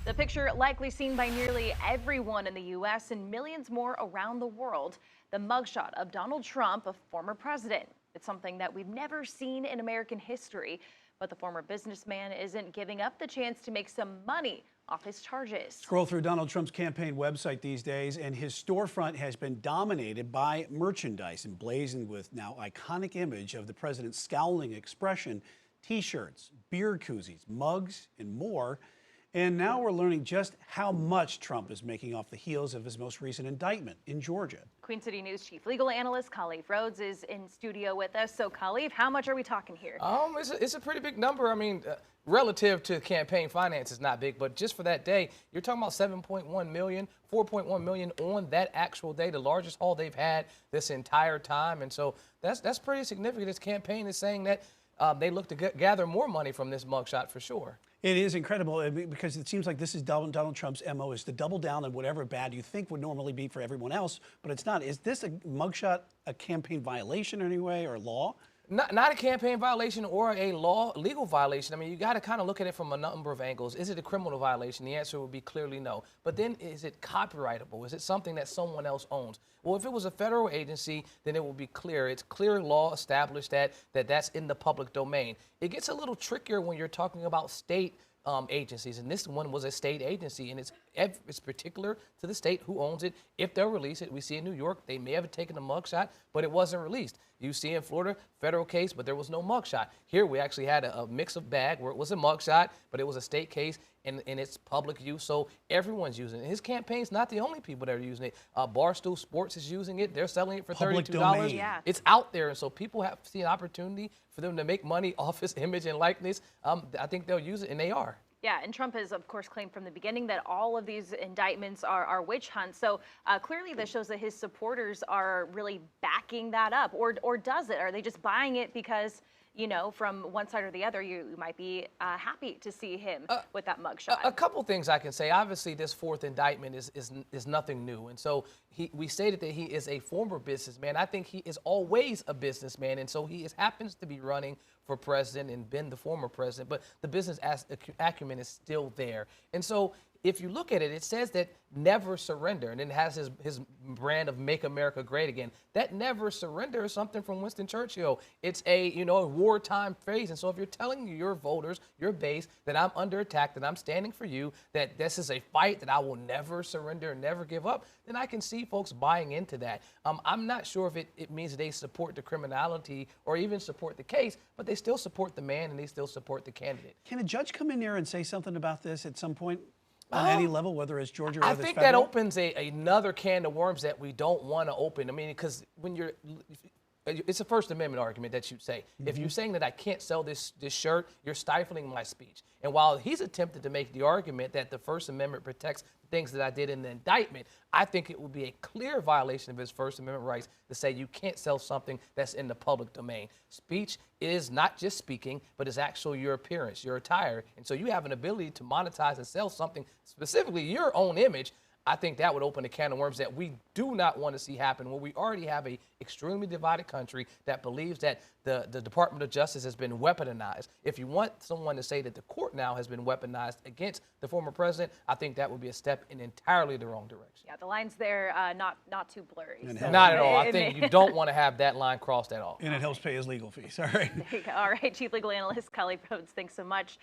The picture likely seen by nearly everyone in the U.S. and millions more around the world, the mugshot of Donald Trump, a former president. It's something that we've never seen in American history, but the former businessman isn't giving up the chance to make some money off his charges. Scroll through Donald Trump's campaign website these days, and his storefront has been dominated by merchandise emblazoned with now iconic image of the president's scowling expression, T-shirts, beer koozies, mugs, and more. And now we're learning just how much Trump is making off the heels of his most recent indictment in Georgia. Queen City News Chief Legal Analyst Khalif Rhodes is in studio with us. So Khalif, how much are we talking here? It's a pretty big number. I mean, relative to campaign finance, it's not big, but just for that day, you're talking about 7.1 million, 4.1 million on that actual day, the largest haul they've had this entire time. And so that's pretty significant. This campaign is saying that they look to gather more money from this mugshot for sure. It is incredible because it seems like this is Donald Trump's MO, is to double down on whatever bad you think would normally be for everyone else, but it's not. Is this a mugshot a campaign violation anyway, or law? Not a campaign violation or a legal violation. I mean, you got to kind of look at it from a number of angles. Is it a criminal violation? The answer would be clearly no. But then is it copyrightable? Is it something that someone else owns? Well, if it was a federal agency, then it would be clear. It's clear law established that's in the public domain. It gets a little trickier when you're talking about state agencies, and this one was a state agency, and it's particular to the state who owns it. If they'll release it, we see in New York, they may have taken a mugshot, but it wasn't released. You see in Florida, federal case, but there was no mugshot. Here we actually had a mix of bag where it was a mugshot, but it was a state case, and it's public use, so everyone's using it. His campaign's not the only people that are using it. Barstool Sports is using it. They're selling it for $32. Yeah. It's out there, and so people have seen an opportunity for them to make money off his image and likeness. I think they'll use it, and they are. Yeah, and Trump has, of course, claimed from the beginning that all of these indictments are witch hunts. So clearly this shows that his supporters are really backing that up. Or does it? Are they just buying it because, you know, from one side or the other, you might be happy to see him with that mugshot? A couple things I can say. Obviously, this fourth indictment is nothing new. And so we stated that he is a former businessman. I think he is always a businessman. And so he happens to be running for president and been the former president, but the business acumen is still there. And so if you look at it, it says that never surrender, and it has his brand of Make America Great Again. That never surrender is something from Winston Churchill. It's a wartime phrase. And so if you're telling your voters, your base, that I'm under attack, that I'm standing for you, that this is a fight, that I will never surrender and never give up, then I can see folks buying into that. I'm not sure if it means they support the criminality or even support the case, but they still support the man and they still support the candidate. Can a judge come in there and say something about this at some point? On any level, whether it's Georgia or I this think federal? that opens another can of worms that we don't want to open. I mean, because it's a First Amendment argument that you say. If you're saying that I can't sell this shirt, you're stifling my speech. And while he's attempted to make the argument that the First Amendment protects things that I did in the indictment, I think it would be a clear violation of his First Amendment rights to say you can't sell something that's in the public domain. Speech is not just speaking, but it's actually your appearance, your attire. And so you have an ability to monetize and sell something, specifically your own image. I think that would open a can of worms that we do not want to see happen, where we already have a extremely divided country that believes that the Department of Justice has been weaponized. If you want someone to say that the court now has been weaponized against the former president, I think that would be a step in entirely the wrong direction. Yeah, the lines there not too blurry. So not at all. I think you don't want to have that line crossed at all. And it helps pay his legal fees. All right. All right, Chief Legal Analyst Khalif Rhodes, thanks so much.